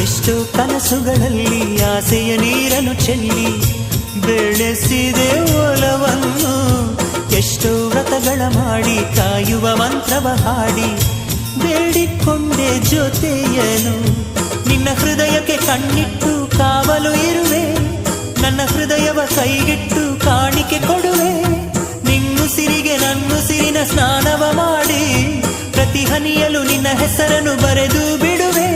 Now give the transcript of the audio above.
ಎಷ್ಟೋ ಕನಸುಗಳಲ್ಲಿ ಆಸೆಯ ನೀರನ್ನು ಚೆಲ್ಲಿ ಬೆಳೆಸಿದೆ ಒಲವನ್ನು. ಎಷ್ಟೋ ವ್ರತಗಳ ಮಾಡಿ ಕಾಯುವ ಮಂತ್ರವ ಹಾಡಿ ಬೇಡಿಕೊಂಡೆ ಜೊತೆಯನು. ನಿನ್ನ ಹೃದಯಕ್ಕೆ ಕಣ್ಣಿಟ್ಟು ಕಾವಲು ಇರುವೆ, ನನ್ನ ಹೃದಯವ ಕೈಗಿಟ್ಟು ಕಾಣಿಕೆ ಕೊಡುವೆ. ನಿನ್ನುಸಿರಿಗೆ ನನ್ನುಸಿರಿನ ಸ್ನಾನವ ಮಾಡಿ ಪ್ರತಿ ಹನಿಯಲು ನಿನ್ನ ಹೆಸರನ್ನು ಬರೆದು ಬಿಡುವೆ.